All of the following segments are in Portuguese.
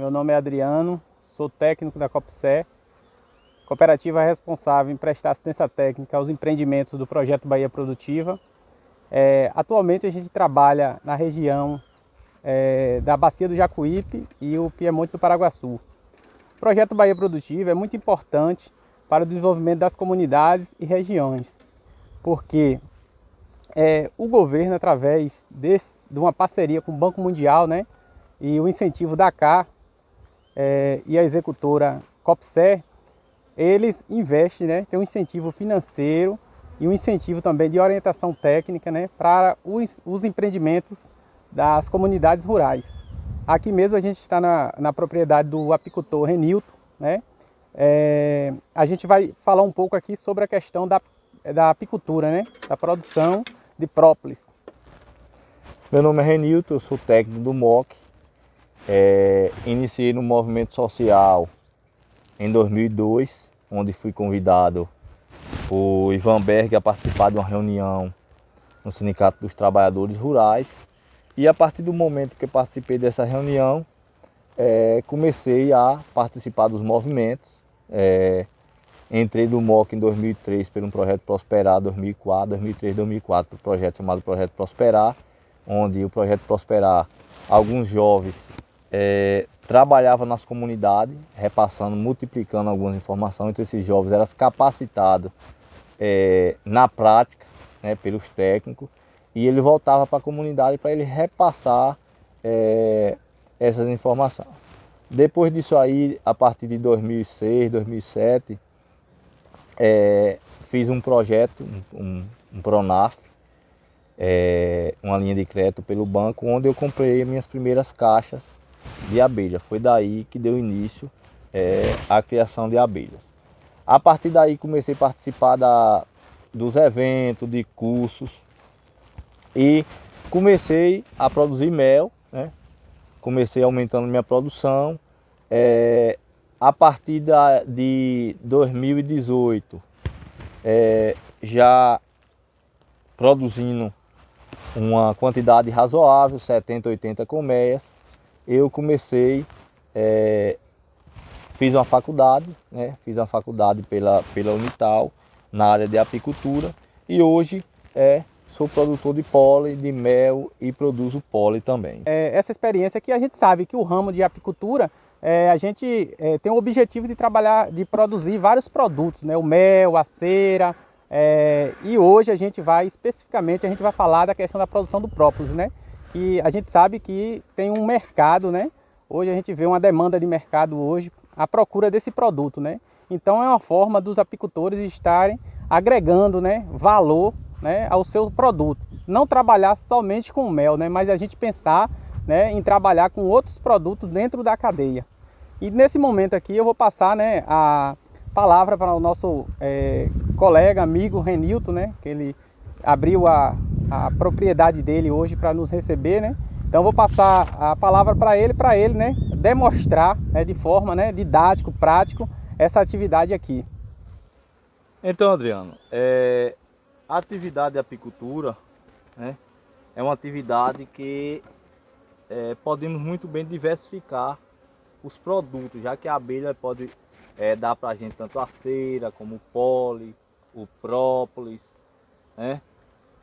Meu nome é Adriano, sou técnico da Copse, cooperativa responsável em prestar assistência técnica aos empreendimentos do Projeto Bahia Produtiva. Atualmente a gente trabalha na região da Bacia do Jacuípe e o Piemonte do Paraguaçu. O Projeto Bahia Produtiva é muito importante para o desenvolvimento das comunidades e regiões, porque o governo, através de uma parceria com o Banco Mundial, né, e o incentivo da CAR e a executora Copse, eles investem, né, tem um incentivo financeiro e um incentivo também de orientação técnica, né, para os empreendimentos das comunidades rurais. Aqui mesmo a gente está na propriedade do apicultor Renilton, né? A gente vai falar um pouco aqui sobre a questão da apicultura, né, da produção de própolis. Meu nome é Renilton, eu sou técnico do MOC. Iniciei no movimento social em 2002, onde fui convidado por Ivan Berg a participar de uma reunião no Sindicato dos Trabalhadores Rurais. E a partir do momento que eu participei dessa reunião, comecei a participar dos movimentos. Entrei no MOC em 2003 pelo projeto Prosperar 2004, 2003, 2004, um projeto chamado Projeto Prosperar, onde o Projeto Prosperar, alguns jovens trabalhavam nas comunidades, repassando, multiplicando algumas informações. Então esses jovens eram capacitados na prática, né, pelos técnicos, e ele voltava para a comunidade para ele repassar essas informações. Depois disso aí, a partir de 2006, 2007, fiz um projeto, um Pronaf, uma linha de crédito pelo banco, onde eu comprei minhas primeiras caixas de abelha. Foi daí que deu início à criação de abelhas. A partir daí comecei a participar dos eventos, de cursos, e comecei a produzir mel, né? Comecei aumentando minha produção. A partir de 2018, já produzindo uma quantidade razoável, 70, 80 colmeias, eu comecei, fiz uma faculdade, né? Fiz uma faculdade pela Unital, na área de apicultura, e hoje sou produtor de pólen, de mel, e produzo pólen também. Essa experiência que a gente sabe que o ramo de apicultura, a gente tem o objetivo de trabalhar, de produzir vários produtos, né? O mel, a cera, e hoje a gente vai falar da questão da produção do própolis, né? Que a gente sabe que tem um mercado, né? Hoje a gente vê uma demanda de mercado hoje, a procura desse produto, né? Então é uma forma dos apicultores estarem agregando, né, valor, né, ao seu produto. Não trabalhar somente com mel, né, mas a gente pensar, né, em trabalhar com outros produtos dentro da cadeia. E nesse momento aqui eu vou passar, né, a palavra para o nosso colega, amigo Renilton, né, que ele abriu a propriedade dele hoje para nos receber, né. Então eu vou passar a palavra para ele, né, demonstrar, né, de forma, né, didático, prático, essa atividade aqui. Então, Adriano, a atividade de apicultura, né, é uma atividade que podemos muito bem diversificar os produtos, já que a abelha pode dar para a gente tanto a cera, como o pólen, o própolis, né?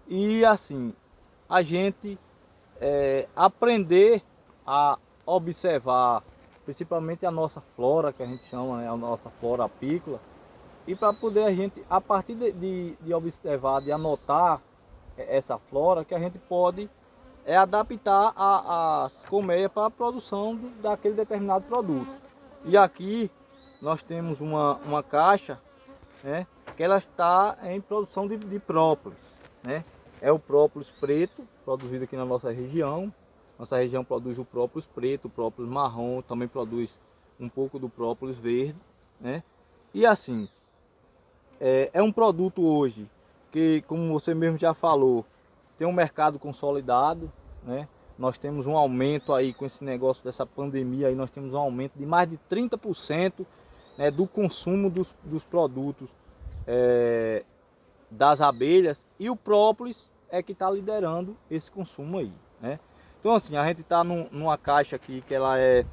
E assim, a gente aprender a observar, principalmente a nossa flora, que a gente chama, né, a nossa flora apícola, e para poder a gente, a partir de observar, de anotar essa flora, que a gente pode adaptar as colmeias para a produção daquele determinado produto. E aqui nós temos uma caixa, né, que ela está em produção de própolis, né? É o própolis preto, produzido aqui na nossa região. Nossa região produz o própolis preto, o própolis marrom, também produz um pouco do própolis verde, né? E assim, é um produto hoje que, como você mesmo já falou, tem um mercado consolidado, né? Nós temos um aumento aí com esse negócio dessa pandemia, aí nós temos um aumento de mais de 30%, né, do consumo dos produtos das abelhas, e o própolis é que está liderando esse consumo aí, né? Então assim, a gente está numa caixa aqui que ela é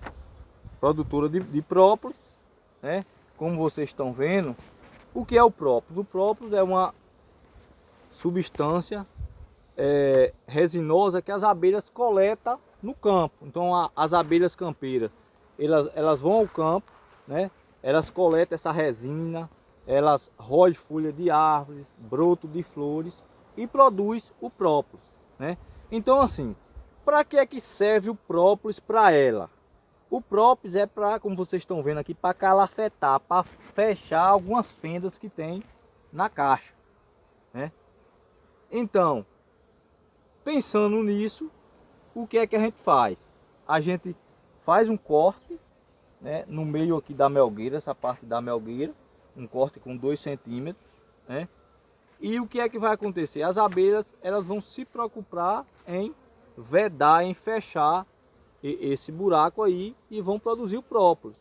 produtora de própolis, né? Como vocês estão vendo, o que é o própolis? O própolis é uma substância resinosa que as abelhas coletam no campo. Então as abelhas campeiras, elas vão ao campo, né? Elas coletam essa resina, elas roem folha de árvores, broto de flores e produz o própolis, né? Então assim, para que é que serve o própolis para ela? O própolis é para, como vocês estão vendo aqui, para calafetar, para fechar algumas fendas que tem na caixa, né? Então, pensando nisso, o que é que a gente faz? A gente faz um corte, né, no meio aqui da melgueira, essa parte da melgueira, um corte com 2 centímetros, né? E o que é que vai acontecer? As abelhas, elas vão se preocupar em vedar, em fechar esse buraco aí e vão produzir o própolis.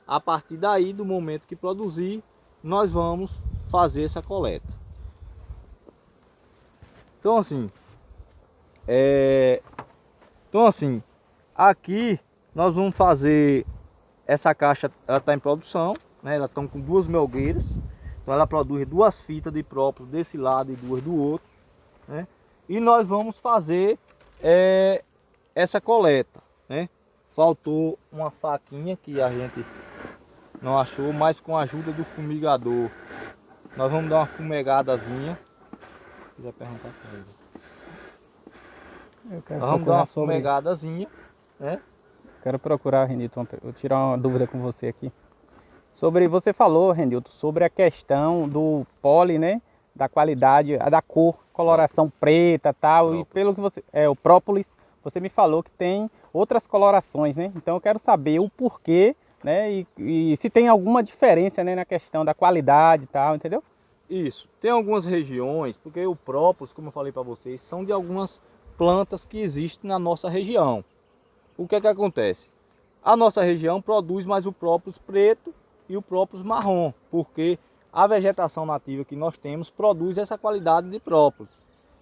A partir daí, do momento que produzir, nós vamos fazer essa coleta. Então assim, aqui nós vamos fazer essa caixa, ela está em produção, né? Ela está com 2 melgueiras, então ela produz 2 fitas de própolis desse lado e 2 do outro, né? E nós vamos fazer essa coleta, né? Faltou uma faquinha que a gente não achou, mas com a ajuda do fumigador nós vamos dar uma fumegadazinha. Se quiser perguntar para ele. Eu quero Nós vamos dar uma sobre... fumegadazinha, né? Quero procurar, Renilton, vou tirar uma dúvida com você aqui. Você falou, Renilton, sobre a questão do pólen, né? Da qualidade, a da cor, coloração preta, tal, própolis. E pelo que você, o própolis, você me falou que tem outras colorações, né? Então eu quero saber o porquê, né? E se tem alguma diferença, né, na questão da qualidade e tal, entendeu? Isso. Tem algumas regiões, porque o própolis, como eu falei para vocês, são de algumas plantas que existem na nossa região. O que é que acontece? A nossa região produz mais o própolis preto e o própolis marrom, porque a vegetação nativa que nós temos produz essa qualidade de própolis.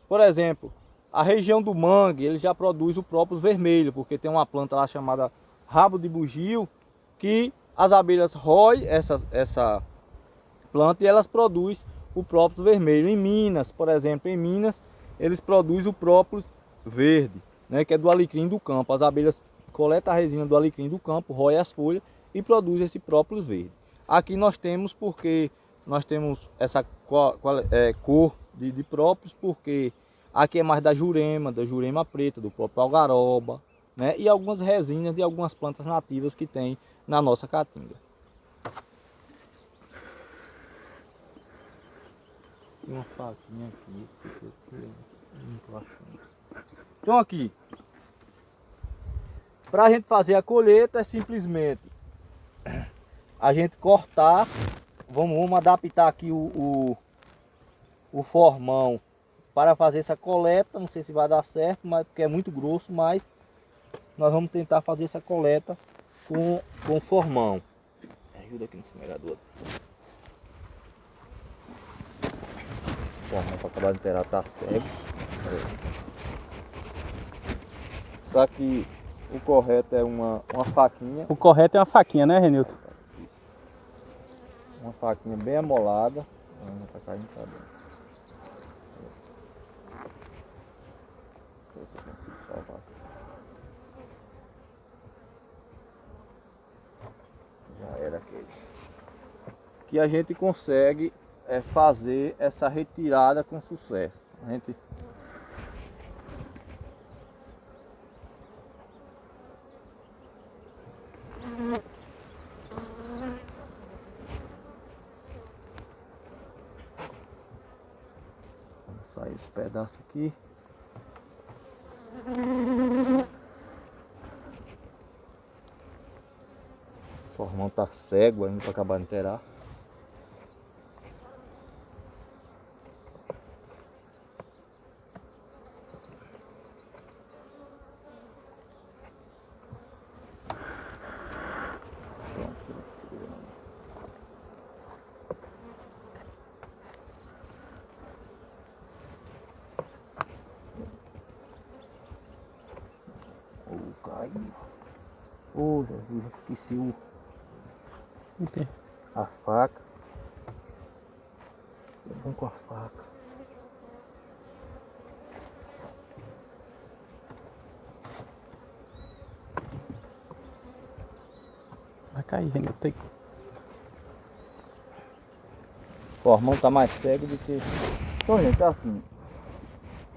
Por exemplo, a região do mangue, ele já produz o própolis vermelho, porque tem uma planta lá chamada rabo de bugio, que as abelhas roem essa planta e elas produzem o própolis vermelho. Em Minas, por exemplo, eles produzem o própolis verde, né, que é do alecrim do campo. As abelhas coletam a resina do alecrim do campo, roem as folhas e produzem esse própolis verde. Aqui nós temos, porque nós temos essa cor de própolis, porque aqui é mais da jurema preta, do próprio algaroba, né, e algumas resinas de algumas plantas nativas que tem na nossa caatinga. Tem uma faquinha aqui, não tô achando. Então aqui, para a gente fazer a colheita é simplesmente a gente cortar, vamos adaptar aqui o formão para fazer essa coleta. Não sei se vai dar certo, mas porque é muito grosso, mas nós vamos tentar fazer essa coleta com o formão. Ajuda aqui no fumegador. O formão para acabar de inteirar tá cego. Só que o correto é uma faquinha. O correto é uma faquinha, né, Renilton? Uma faquinha bem amolada. Não tá caindo, tá bem. Deixa eu ver se eu consigo salvar. Já era aquele. Que a gente consegue fazer essa retirada com sucesso. A gente sai esse pedaço aqui. O formão tá cego ainda para acabar de inteirar. Oh, Jesus, esqueci a faca. É bom com a faca. Vai cair, Renilton. Tem... Ó, a mão tá mais cega do que... Então, gente, é assim.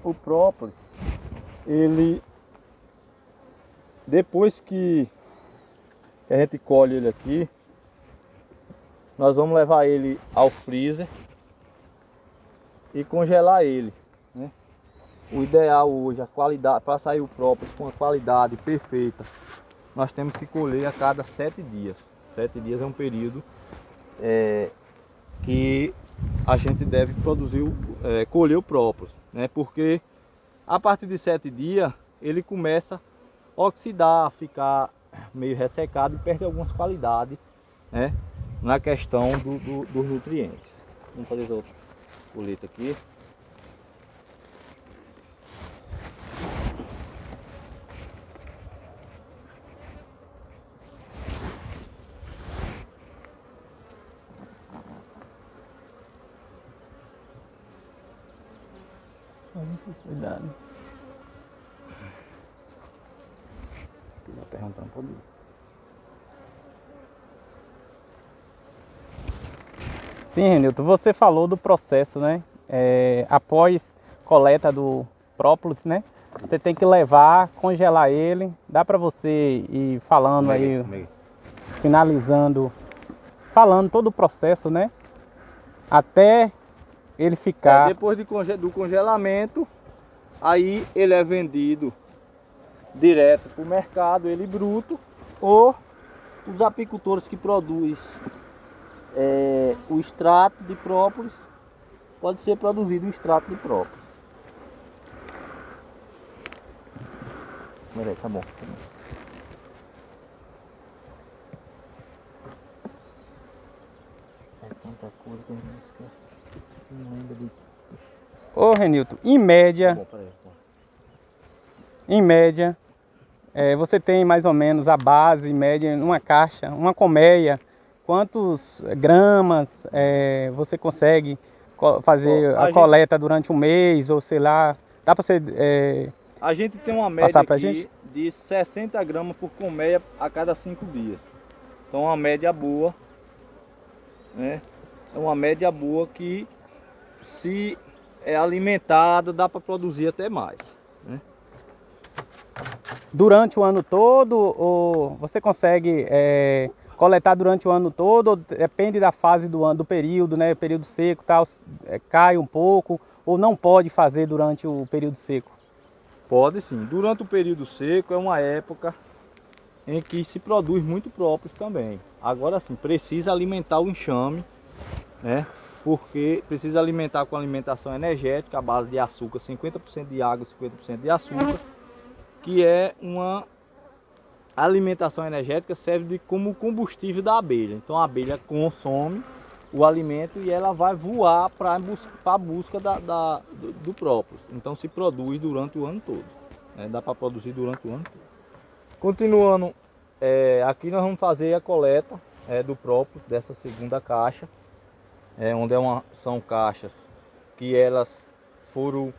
O própolis, ele... Depois que a gente colhe ele aqui, nós vamos levar ele ao freezer e congelar ele, né? O ideal hoje, a qualidade, para sair o própolis com a qualidade perfeita, nós temos que colher a cada 7 dias. 7 dias é um período que a gente deve produzir, colher o própolis, né? Porque a partir de 7 dias ele começa a oxidar, ficar meio ressecado e perde algumas qualidades, né? Na questão dos nutrientes. Vamos fazer outra colheita aqui. Cuidado. Vou perguntar um pouquinho. Sim, Renilton, você falou do processo, né? Após coleta do própolis, né? Você tem que levar, congelar ele. Dá para você ir falando aí, finalizando, falando todo o processo, né? Até ele ficar... Depois do congelamento, aí ele é vendido direto para o mercado, ele bruto, ou os apicultores que produzem o extrato de própolis, pode ser produzido o extrato de própolis. Peraí, tá bom. É tanta coisa que a gente esquece. Não lembra de... Ô Renilton, em média, Tá bom, peraí, tá. em média, você tem mais ou menos a base média numa caixa, uma colmeia, quantos gramas você consegue fazer a coleta durante um mês, ou sei lá, dá para você a gente tem uma média pra aqui gente? de 60 gramas por colmeia a cada 5 dias. Então é uma média boa, né? É uma média boa que, se é alimentada, dá para produzir até mais, né? Durante o ano todo, ou você consegue coletar durante o ano todo, ou depende da fase do ano, do período, né? Período seco, tal, cai um pouco, ou não pode fazer durante o período seco? Pode sim. Durante o período seco é uma época em que se produz muito própolis também. Agora sim, precisa alimentar o enxame, né? Porque precisa alimentar com alimentação energética, à base de açúcar, 50% de água, 50% de açúcar, que é uma alimentação energética, serve como combustível da abelha. Então a abelha consome o alimento e ela vai voar para a busca do própolis. Então se produz durante o ano todo, né? Dá para produzir durante o ano todo. Continuando, aqui nós vamos fazer a coleta do própolis dessa segunda caixa, onde são caixas que elas foram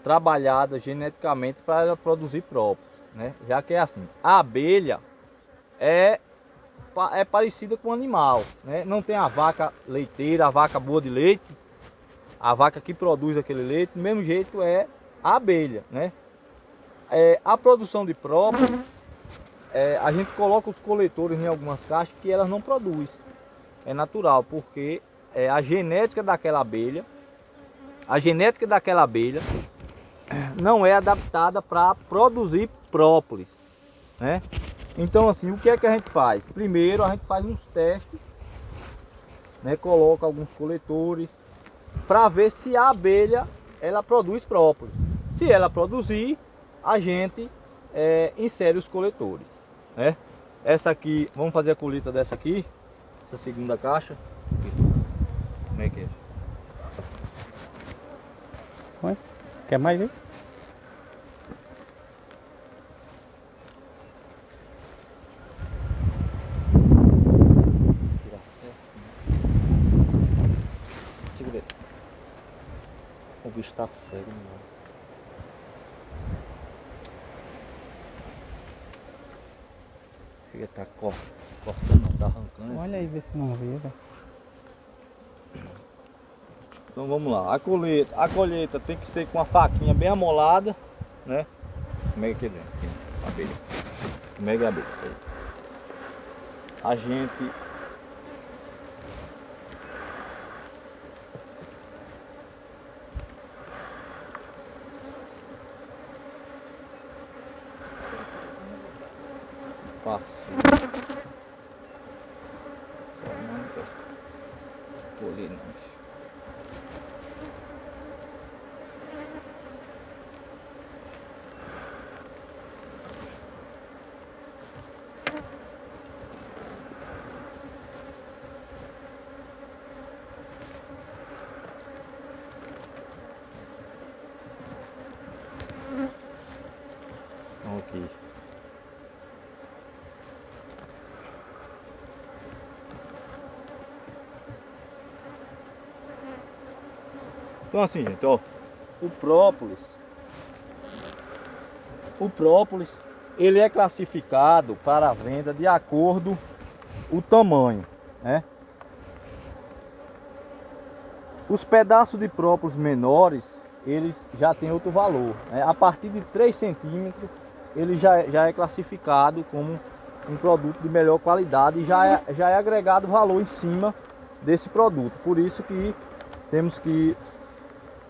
trabalhadas geneticamente para produzir própolis, né? Já que é assim, a abelha é parecida com o animal, né? Não tem a vaca leiteira, a vaca boa de leite, a vaca que produz aquele leite, do mesmo jeito é a abelha, né? A produção de própolis, a gente coloca os coletores em algumas caixas que elas não produzem. É natural, porque a genética daquela abelha não é adaptada para produzir própolis, né? Então assim, o que é que a gente faz? Primeiro a gente faz uns testes, né? Coloca alguns coletores para ver se a abelha ela produz própolis. Se ela produzir, a gente insere os coletores, né? Essa aqui, vamos fazer a colheita dessa aqui, essa segunda caixa. Como é que é? Oi? Quer mais aí? O bicho tá cego, mano. Chega, tá cortando, não, tá arrancando. Olha aí, vê se não vê, velho. Então vamos lá, a colheita tem que ser com a faquinha bem amolada, né? Como é que ele é? Abelha. Como é que é a abelha? A gente passa. Colher não. Ok. Então assim, gente, ó, o própolis, ele é classificado para a venda de acordo com o tamanho, né? Os pedaços de própolis menores, eles já têm outro valor, né? A partir de 3 centímetros, ele já é classificado como um produto de melhor qualidade e já é agregado valor em cima desse produto. Por isso que temos que,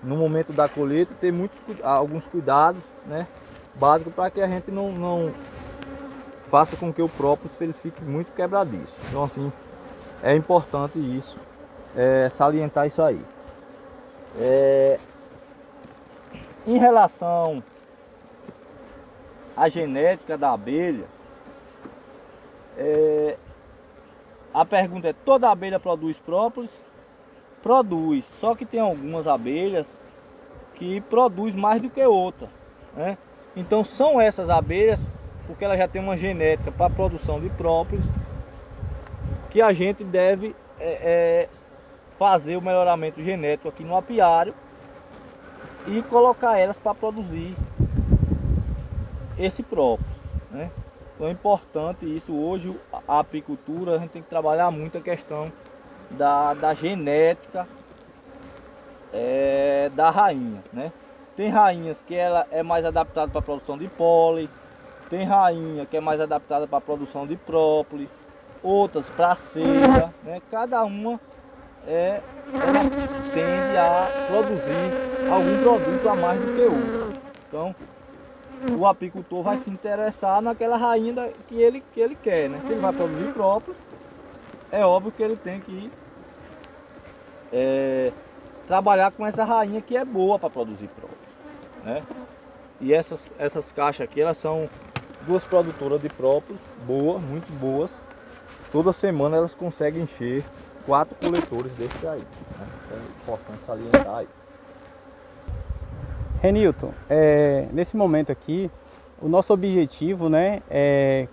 no momento da colheita, ter alguns cuidados, né, básicos, para que a gente não faça com que o própolis ele fique muito quebradiço. Então assim, é importante isso, salientar isso aí. Em relação à genética da abelha, a pergunta é: toda abelha produz própolis? Produz, só que tem algumas abelhas que produz mais do que outra, né? Então são essas abelhas, porque elas já têm uma genética para a produção de própolis, que a gente deve fazer o melhoramento genético aqui no apiário e colocar elas para produzir esse própolis, né? Então é importante isso. Hoje a apicultura, a gente tem que trabalhar muito a questão da genética da rainha, né? Tem rainhas que ela é mais adaptada para a produção de pólen, tem rainha que é mais adaptada para a produção de própolis, outras para cera, né? Cada uma ela tende a produzir algum produto a mais do que outro. Então o apicultor vai se interessar naquela rainha que ele quer, né? Se ele vai produzir própolis, é óbvio que ele tem que trabalhar com essa rainha que é boa para produzir própolis, né? E essas caixas aqui, elas são duas produtoras de própolis boas, muito boas. Toda semana elas conseguem encher 4 coletores desses aí, né? Então é importante salientar aí. Renilton, nesse momento aqui, o nosso objetivo, né, é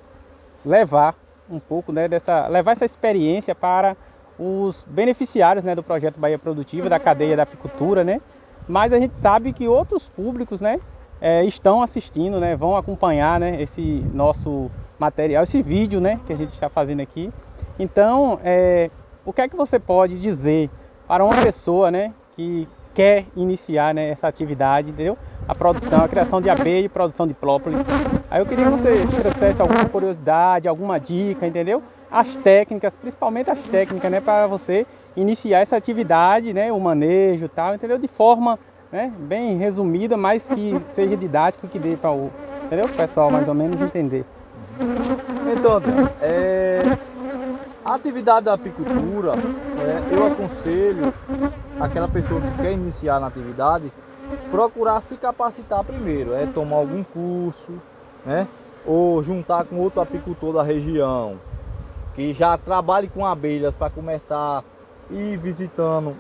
levar um pouco, né, levar essa experiência para os beneficiários, né, do projeto Bahia Produtiva, da cadeia da apicultura, né? Mas a gente sabe que outros públicos, né, estão assistindo, né, vão acompanhar, né, esse nosso material, esse vídeo, né, que a gente está fazendo aqui. Então, o que é que você pode dizer para uma pessoa, né, que quer iniciar, né, essa atividade, entendeu? A produção, a criação de abelha e produção de própolis. Aí eu queria que você trouxesse alguma curiosidade, alguma dica, entendeu? As técnicas, principalmente as técnicas, né, para você iniciar essa atividade, né, o manejo e tal, entendeu? De forma, né, bem resumida, mas que seja didático, que dê para o, entendeu? O pessoal mais ou menos entender. Então, Adriano, a atividade da apicultura, eu aconselho aquela pessoa que quer iniciar na atividade procurar se capacitar primeiro, tomar algum curso, né, ou juntar com outro apicultor da região que já trabalhe com abelhas, para começar a ir visitando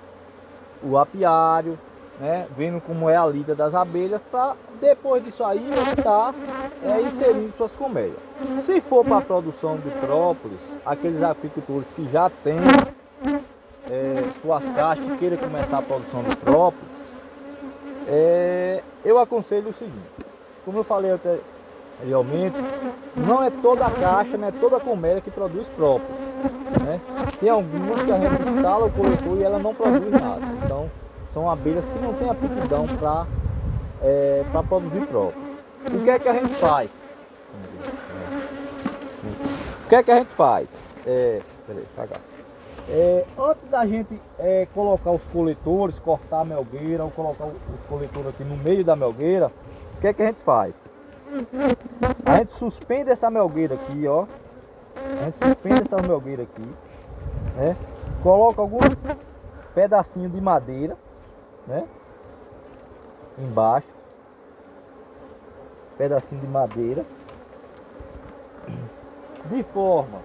o apiário, né, vendo como é a lida das abelhas, para depois disso aí estar inserindo suas colmeias. Se for para a produção de própolis, aqueles apicultores que já têm suas caixas e queiram começar a produção de própolis, Eu aconselho o seguinte, como eu falei anteriormente, não é toda a caixa, não é toda a colmeia que produz própolis, né? Tem algumas que a gente instala o coletor e ela não produz nada. Então, são abelhas que não têm aptidão para produzir própolis. O que é que a gente faz? O que é que a gente faz? Antes da gente colocar os coletores, cortar a melgueira ou colocar os coletores aqui no meio da melgueira, o que é que a gente faz? A gente suspende essa melgueira aqui, ó. A gente suspende essa melgueira aqui, né? Coloca algum pedacinho de madeira, né? Embaixo. Pedacinho de madeira. De forma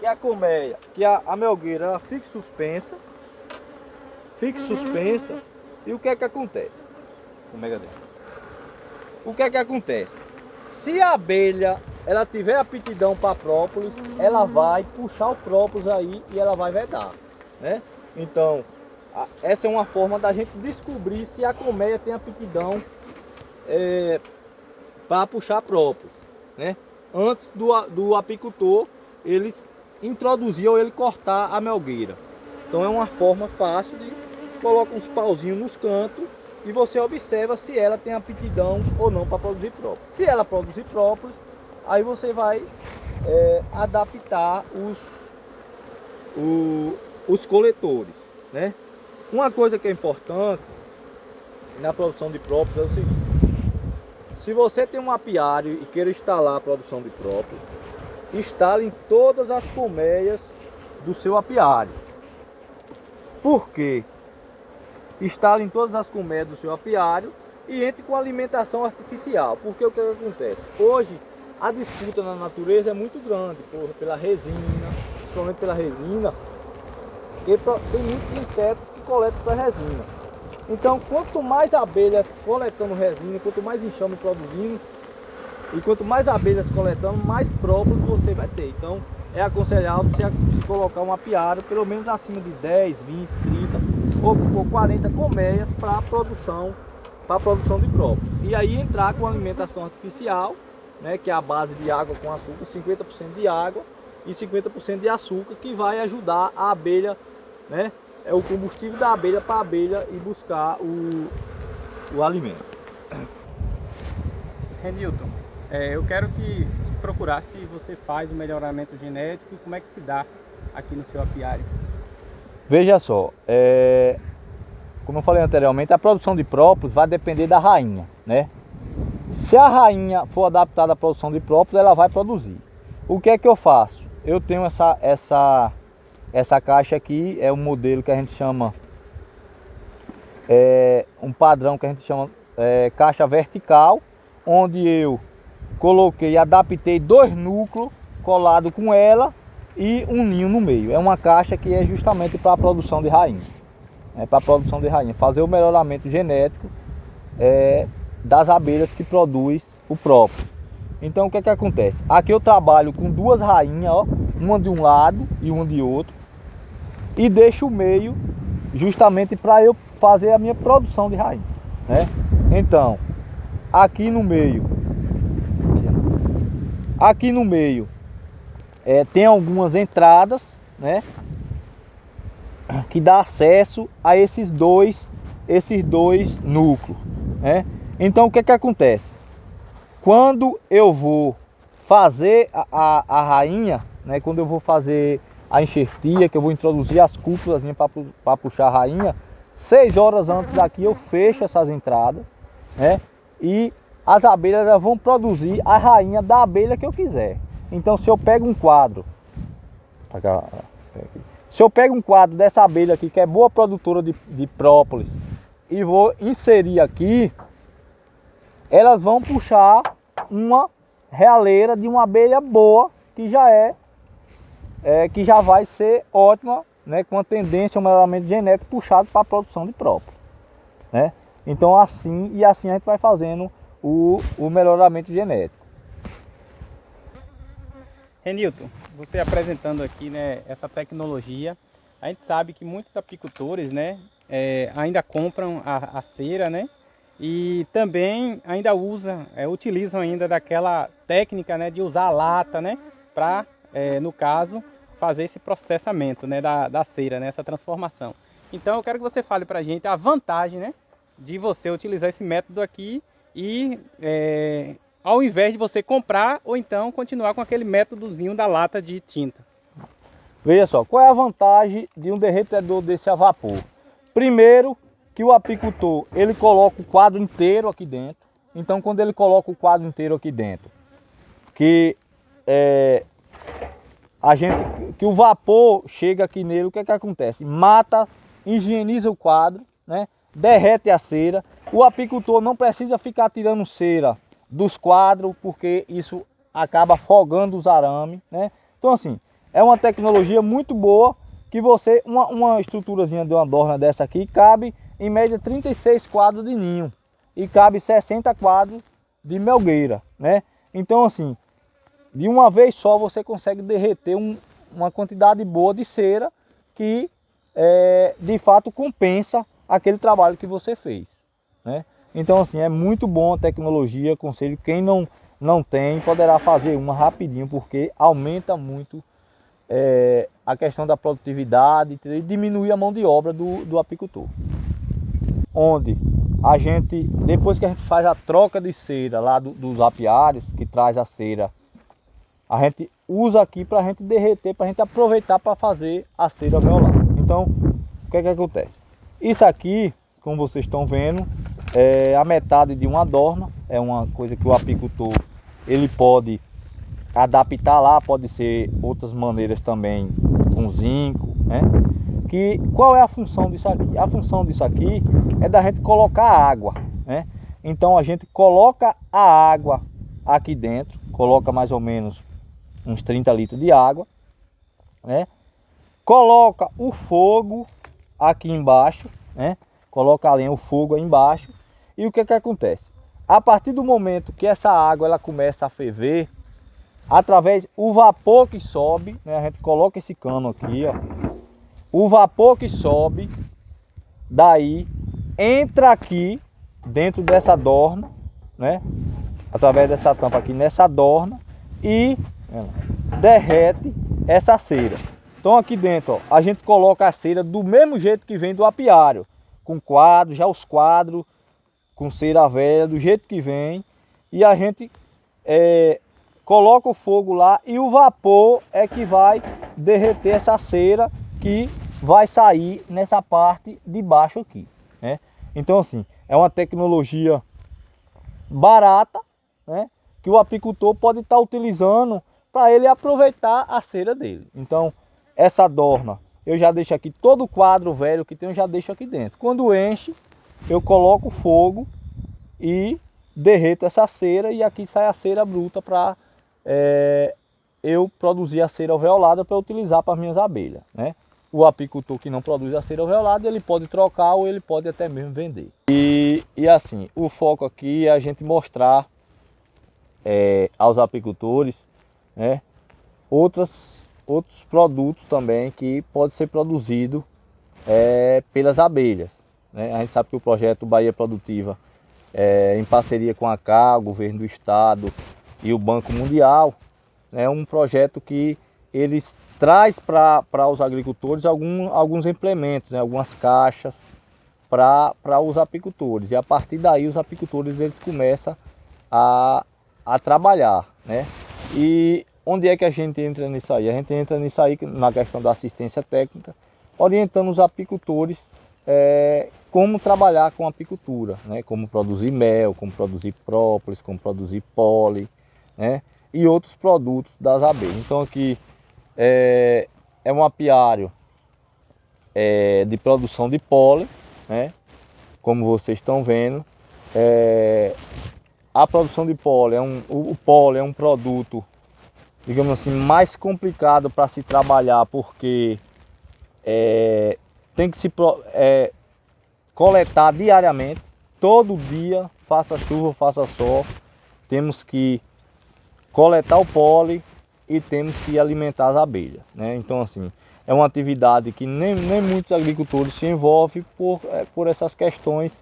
que a colmeia, que a melgueira, ela fique suspensa. Fique suspensa. E o que é que acontece? O que é que acontece? Se a abelha ela tiver aptidão para própolis, ela vai puxar o própolis aí e ela vai vedar, né? Então, essa é uma forma da gente descobrir se a colmeia tem aptidão para puxar própolis, né? Antes do apicultor, eles introduziam ele cortar a melgueira. Então é uma forma fácil de colocar uns pauzinhos nos cantos e você observa se ela tem aptidão ou não para produzir própolis. Se ela produzir própolis, aí você vai adaptar os coletores, né? Uma coisa que é importante na produção de própolis é o seguinte: se você tem um apiário e queira instalar a produção de própolis, instale em todas as colmeias do seu apiário. Por quê? Instale em todas as colmeias do seu apiário e entre com alimentação artificial. Porque o que acontece? Hoje a disputa na natureza é muito grande pela resina, principalmente pela resina, porque tem muitos insetos que coletam essa resina. Então, quanto mais abelhas coletando resina, quanto mais enxame produzindo, e quanto mais abelhas coletando, mais própolis você vai ter. Então, é aconselhável você colocar um apiário pelo menos acima de 10, 20, 30 ou 40 colmeias para a produção de própolis. E aí entrar com alimentação artificial, né, que é a base de água com açúcar, 50% de água e 50% de açúcar, que vai ajudar a abelha, né? É o combustível da abelha para a abelha ir buscar o alimento. Renilton, eu quero que procurar se você faz o melhoramento genético e como é que se dá aqui no seu apiário. Veja só, como eu falei anteriormente, a produção de própolis vai depender da rainha, né? Se a rainha for adaptada à produção de própolis, ela vai produzir. O que é que eu faço? Eu tenho essa caixa aqui, é um modelo que a gente chama, um padrão que a gente chama caixa vertical, onde eu coloquei, adaptei 2 núcleos colados com ela e um ninho no meio. É uma caixa que é justamente para a produção de rainha, para a produção de rainha, fazer o melhoramento genético das abelhas que produz o próprio. Então o que é que acontece? Aqui eu trabalho com 2 rainhas, ó, uma de um lado e uma de outro, e deixo o meio justamente para eu fazer a minha produção de rainha, né? Então, aqui no meio tem algumas entradas, né, que dá acesso a esses dois núcleos, né? Então o que é que acontece? Quando eu vou fazer a rainha, né, quando eu vou fazer a enxertia, que eu vou introduzir as cúpulas para puxar a rainha, 6 horas antes daqui eu fecho essas entradas, né, e as abelhas vão produzir a rainha da abelha que eu quiser. Então, se eu pego um quadro, dessa abelha aqui, que é boa produtora de própolis, e vou inserir aqui, elas vão puxar uma realeira de uma abelha boa, que já vai ser ótima, né, com a tendência ao melhoramento genético puxado para a produção de própolis, né? Então assim a gente vai fazendo o melhoramento genético. Renilton, você apresentando aqui, né, essa tecnologia, a gente sabe que muitos apicultores, né, ainda compram a cera, né? E também ainda utilizam ainda daquela técnica, né, de usar a lata, né, para, no caso, fazer esse processamento, né, da cera, né, essa transformação. Então eu quero que você fale para a gente a vantagem, né, de você utilizar esse método aqui e ao invés de você comprar ou então continuar com aquele métodozinho da lata de tinta. Veja só, qual é a vantagem de um derretedor desse a vapor? Primeiro, que o apicultor, ele coloca o quadro inteiro aqui dentro. Então, quando ele coloca o quadro inteiro aqui dentro, que o vapor chega aqui nele, o que é que acontece? Mata, higieniza o quadro, né? Derrete a cera. O apicultor não precisa ficar tirando cera dos quadros, porque isso acaba afogando os arames, né? Então, assim, é uma tecnologia muito boa que você, uma estruturazinha de uma dorna dessa aqui, cabe em média 36 quadros de ninho e cabe 60 quadros de melgueira, né? Então, assim, de uma vez só você consegue derreter uma quantidade boa de cera que de fato compensa aquele trabalho que você fez, né? Então, assim, é muito bom a tecnologia. Aconselho quem não tem, poderá fazer uma rapidinho, porque aumenta muito a questão da produtividade e diminuir a mão de obra do apicultor. Onde a gente, depois que a gente faz a troca de cera lá dos apiários, que traz a cera, a gente usa aqui para a gente derreter, para a gente aproveitar para fazer a cera alveolada. Então, o que é que acontece? Isso aqui, como vocês estão vendo, é a metade de uma dorna. É uma coisa que o apicultor ele pode adaptar lá, pode ser outras maneiras também, com zinco, né? Qual é a função disso aqui? A função disso aqui é da gente colocar água, né? Então a gente coloca a água aqui dentro, coloca mais ou menos uns 30 litros de água, né? Coloca o fogo aqui embaixo, né? Coloca a lenha, o fogo aí embaixo. E o que é que acontece? A partir do momento que essa água ela começa a ferver, através o vapor que sobe, né? A gente coloca esse cano aqui, ó. O vapor que sobe daí entra aqui dentro dessa dorna, né? Através dessa tampa aqui nessa dorna e derrete essa cera. Então aqui dentro, ó, a gente coloca a cera do mesmo jeito que vem do apiário, com quadro, já os quadros com cera velha, do jeito que vem, e a gente coloca o fogo lá e o vapor é que vai derreter essa cera que vai sair nessa parte de baixo aqui, né? Então, assim, é uma tecnologia barata, né, que o apicultor pode estar utilizando para ele aproveitar a cera dele. Então, essa dorna, eu já deixo aqui todo o quadro velho que tem, eu já deixo aqui dentro. Quando enche, eu coloco fogo e derreto essa cera, e aqui sai a cera bruta para eu produzir a cera alveolada para utilizar para as minhas abelhas, né? O apicultor que não produz a cera alveolada, ele pode trocar ou ele pode até mesmo vender. E assim, o foco aqui é a gente mostrar aos apicultores, né, outros produtos também que pode ser produzido pelas abelhas, né? A gente sabe que o projeto Bahia Produtiva, em parceria com a CA, o governo do estado e o Banco Mundial, é um projeto que eles traz para os agricultores alguns implementos, né, algumas caixas para os apicultores, e a partir daí os apicultores eles começam a trabalhar, né? E onde é que a gente entra nisso aí? A gente entra nisso aí na questão da assistência técnica, orientando os apicultores como trabalhar com apicultura, né? Como produzir mel, como produzir própolis, como produzir pólen, né? E outros produtos das abelhas. Então aqui é um apiário de produção de pólen, né? Como vocês estão vendo, a produção de pólen o pólen é um produto, digamos assim, mais complicado para se trabalhar, porque tem que se coletar diariamente, todo dia, faça chuva, faça sol, temos que coletar o pólen e temos que alimentar as abelhas, né? Então, assim, é uma atividade que nem muitos agricultores se envolvem por essas questões,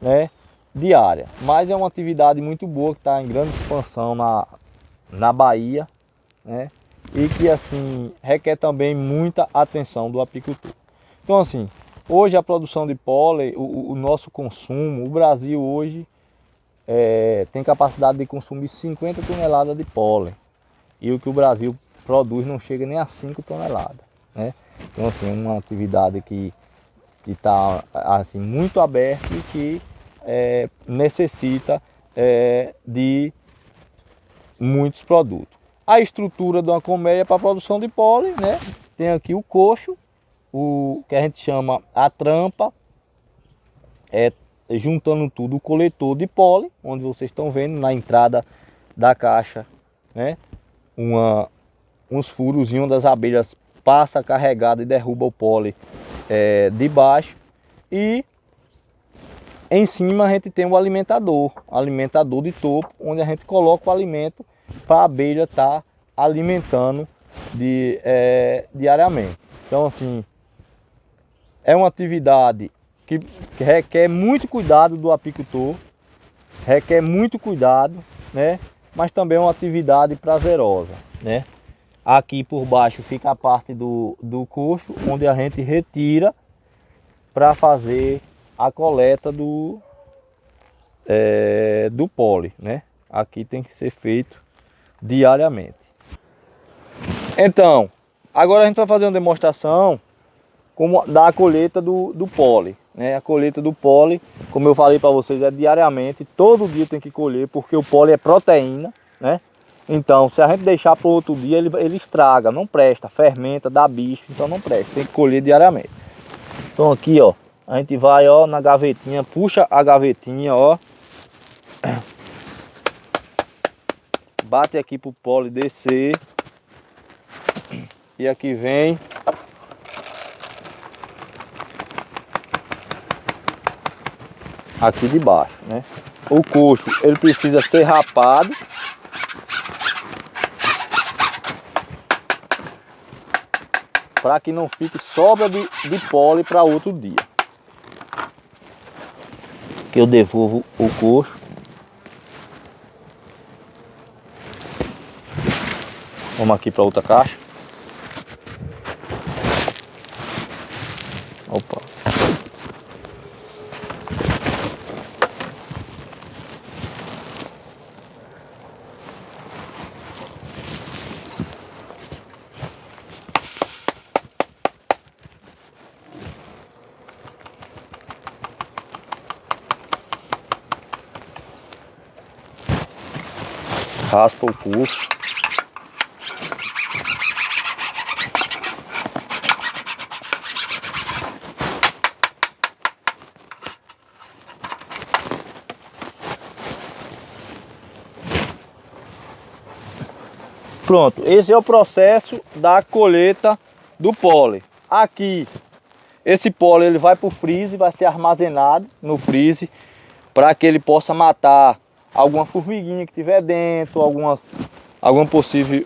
né, diárias. Mas é uma atividade muito boa que está em grande expansão na Bahia, né, e que assim requer também muita atenção do apicultor. Então assim, hoje a produção de pólen, o nosso consumo, o Brasil hoje tem capacidade de consumir 50 toneladas de pólen. E o que o Brasil produz não chega nem a 5 toneladas. Né? Então assim, é uma atividade que está assim, muito aberta e que necessita de muitos produtos. A estrutura de uma colmeia para a produção de pólen, né? Tem aqui o coxo, o que a gente chama a trampa, juntando tudo o coletor de pólen, onde vocês estão vendo na entrada da caixa, né? Uns furozinhos onde as abelhas passam carregada e derruba o pólen de baixo. E em cima a gente tem o alimentador de topo, onde a gente coloca o alimento para a abelha estar alimentando diariamente. Então assim, é uma atividade que requer muito cuidado do apicultor, requer muito cuidado, né? Mas também é uma atividade prazerosa, né? Aqui por baixo fica a parte do coxo, onde a gente retira para fazer a coleta do pólen, né? Aqui tem que ser feito diariamente. Então, agora a gente vai fazer uma demonstração da colheita do pólen, né? A colheita do pólen, como eu falei para vocês, é diariamente, todo dia tem que colher, porque o pólen é proteína, né? Então, se a gente deixar para o outro dia, ele estraga, não presta, fermenta, dá bicho, então não presta, tem que colher diariamente. Então aqui, ó, a gente vai, ó, na gavetinha, puxa a gavetinha, ó, bate aqui pro pólen descer, e aqui vem aqui de baixo, né? O coxo, ele precisa ser rapado, para que não fique sobra de pólen para outro dia. Que eu devolvo o coxo. Vamos aqui para outra caixa. Opa. Raspa o coxo. Pronto, esse é o processo da colheita do pólen. Aqui, esse pólen ele vai para o freezer, vai ser armazenado no freezer para que ele possa matar alguma formiguinha que tiver dentro, alguma possível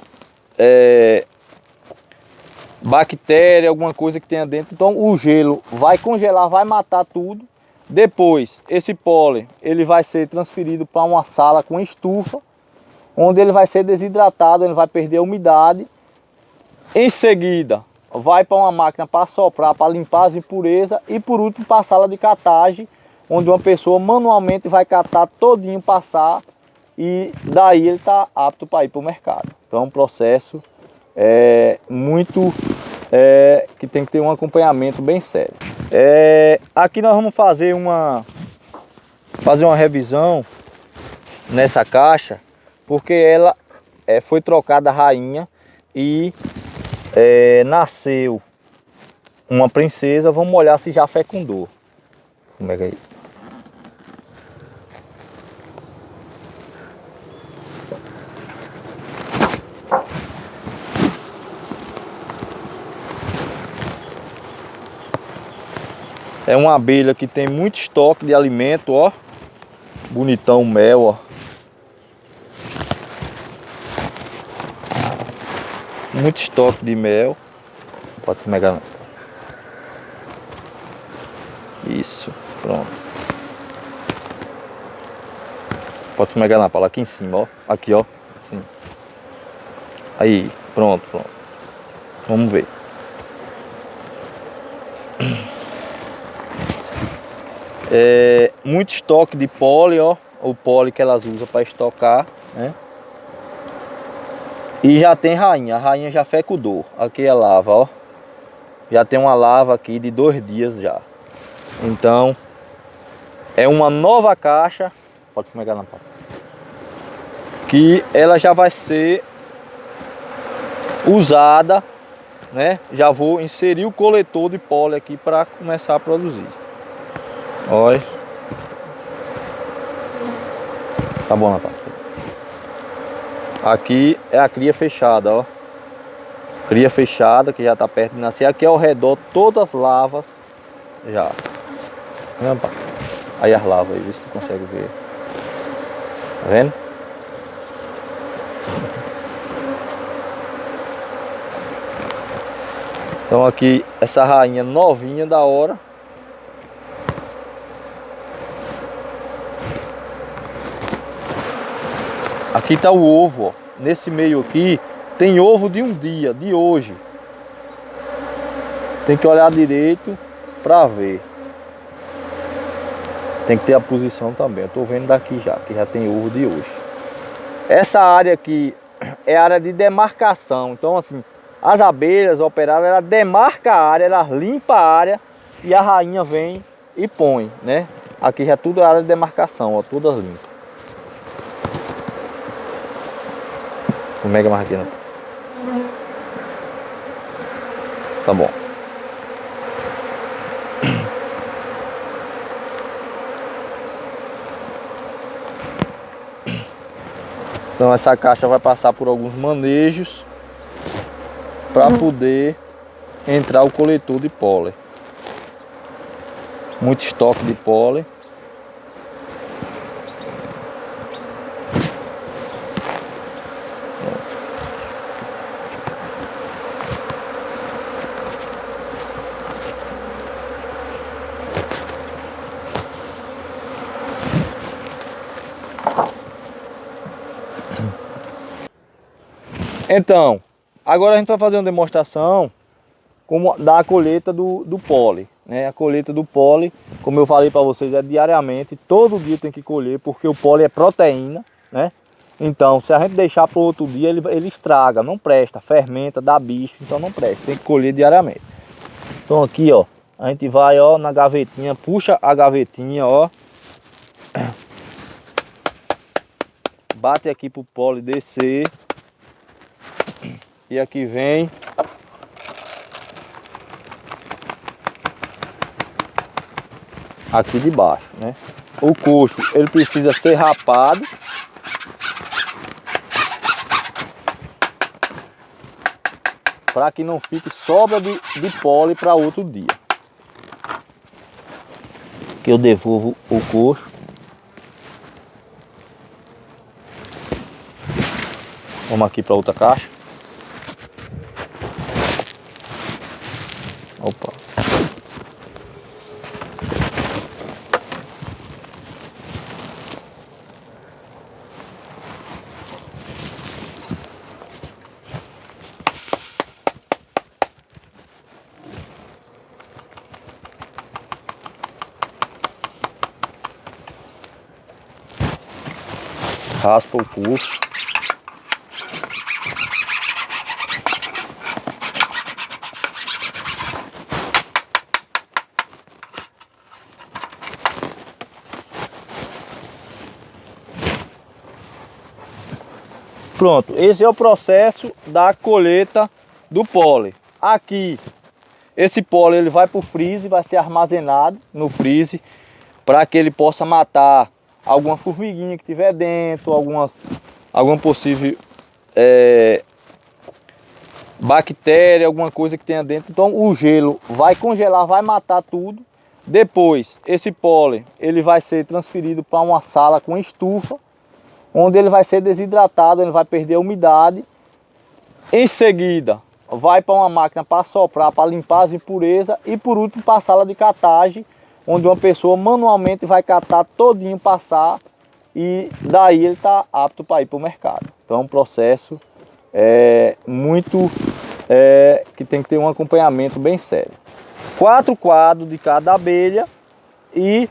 bactéria, alguma coisa que tenha dentro. Então o gelo vai congelar, vai matar tudo. Depois esse pólen ele vai ser transferido para uma sala com estufa, onde ele vai ser desidratado, ele vai perder a umidade. Em seguida vai para uma máquina para soprar, para limpar as impurezas, e por último para a sala de catagem, onde uma pessoa manualmente vai catar todinho, passar, e daí ele está apto para ir para o mercado. Então é um processo que tem que ter um acompanhamento bem sério. Aqui nós vamos fazer uma revisão nessa caixa, porque ela foi trocada a rainha e nasceu uma princesa. Vamos olhar se já fecundou. Como é que é isso? É uma abelha que tem muito estoque de alimento, ó. Bonitão o mel, ó. Muito estoque de mel. Pode esmegar não. Isso, pronto. Pode esmegar na pala aqui em cima, ó. Aqui, ó. Assim. Aí, pronto. Vamos ver. Muito estoque de pole, ó. O pole que elas usam para estocar, né? E já tem rainha. A rainha já fecundou. Aqui é a lava, ó. Já tem uma lava aqui de 2 dias já. Então, é uma nova caixa. Pode pegar na pata. Que ela já vai ser usada, né? Já vou inserir o coletor de pole aqui para começar a produzir. Olha. Tá bom, Natal. Aqui é a cria fechada, ó. Cria fechada que já tá perto de nascer. Aqui ao redor todas as lavas já. Aí as lavas aí, vê se tu consegue ver. Tá vendo? Então aqui essa rainha novinha da hora. Aqui tá o ovo, ó. Nesse meio aqui tem ovo de um dia, de hoje. Tem que olhar direito pra ver. Tem que ter a posição também. Eu tô vendo daqui já, que já tem ovo de hoje. Essa área aqui é área de demarcação. Então assim, as abelhas operárias, ela demarca a área, ela limpa a área e a rainha vem e põe, né? Aqui já tudo é área de demarcação, ó, todas limpas. O mega marquinhos. Tá bom. Então essa caixa vai passar por alguns manejos para poder entrar o coletor de pólen. Muito estoque de pólen. Então, agora a gente vai fazer uma demonstração como da colheita do pólen, né? A colheita do pólen, como eu falei para vocês, é diariamente, todo dia tem que colher, porque o pólen é proteína, né? Então, se a gente deixar para o outro dia, ele estraga, não presta, fermenta, dá bicho, então não presta, tem que colher diariamente. Então aqui, ó, a gente vai, ó, na gavetinha, puxa a gavetinha, ó. Bate aqui pro pólen descer. E aqui vem aqui de baixo, né? O coxo, ele precisa ser rapado. Para que não fique sobra de pólen para outro dia. Que eu devolvo o coxo. Vamos aqui para outra caixa. Opa. Raspa o coxo. Pronto, esse é o processo da colheita do pólen. Aqui, esse pólen ele vai para o freezer, vai ser armazenado no freezer para que ele possa matar alguma formiguinha que tiver dentro, alguma possível bactéria, alguma coisa que tenha dentro. Então o gelo vai congelar, vai matar tudo. Depois, esse pólen ele vai ser transferido para uma sala com estufa, onde ele vai ser desidratado, ele vai perder a umidade. Em seguida, vai para uma máquina para soprar, para limpar as impurezas e por último para a sala de catagem, onde uma pessoa manualmente vai catar todinho, passar e daí ele está apto para ir para o mercado. Então é um processo que tem que ter um acompanhamento bem sério. 4 quadros de cada abelha e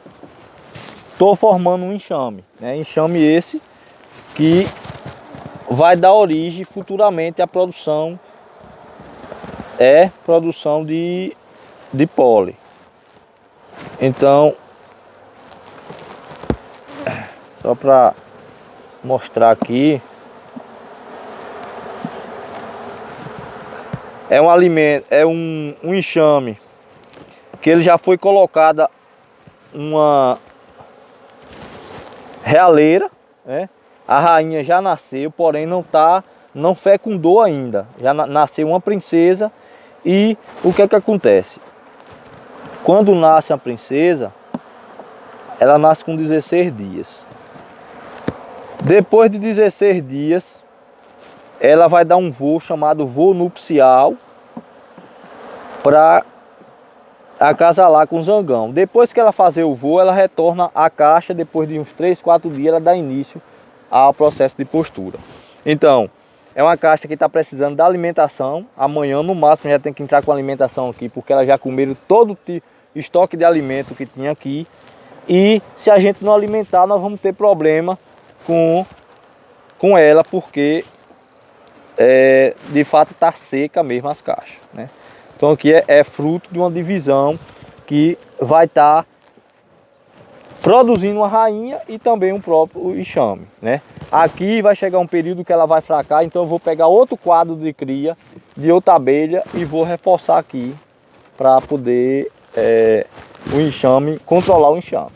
estou formando um enxame, né? Enxame esse que vai dar origem futuramente à produção de pólen. Então, só para mostrar aqui, é um alimento, um enxame que ele já foi colocada uma realeira, né? A rainha já nasceu, porém não fecundou ainda. Já nasceu uma princesa e o que é que acontece? Quando nasce a princesa, ela nasce com 16 dias. Depois de 16 dias, ela vai dar um voo chamado voo nupcial para acasalar com o zangão. Depois que ela fazer o voo, ela retorna à caixa. Depois de uns 3, 4 dias, ela dá início ao processo de postura. Então, é uma caixa que está precisando da alimentação. Amanhã, no máximo, já tem que entrar com alimentação aqui, porque ela já comeram todo o estoque de alimento que tinha aqui. E se a gente não alimentar, nós vamos ter problema com ela, porque de fato está seca mesmo as caixas, né? Então aqui é fruto de uma divisão que vai estar produzindo uma rainha e também um próprio enxame, né? Aqui vai chegar um período que ela vai fracar, então eu vou pegar outro quadro de cria de outra abelha e vou reforçar aqui para poder o enxame, controlar o enxame.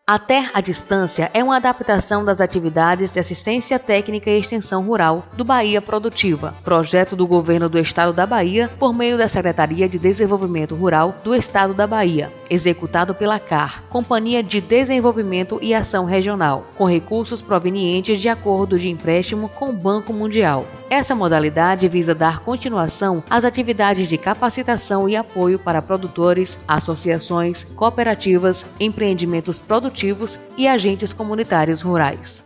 A Ter à Distância é uma adaptação das atividades de assistência técnica e extensão rural do Bahia Produtiva, projeto do Governo do Estado da Bahia por meio da Secretaria de Desenvolvimento Rural do Estado da Bahia, executado pela CAR, Companhia de Desenvolvimento e Ação Regional, com recursos provenientes de acordo de empréstimo com o Banco Mundial. Essa modalidade visa dar continuação às atividades de capacitação e apoio para produtores, associações, cooperativas, empreendimentos produtivos e agentes comunitários rurais.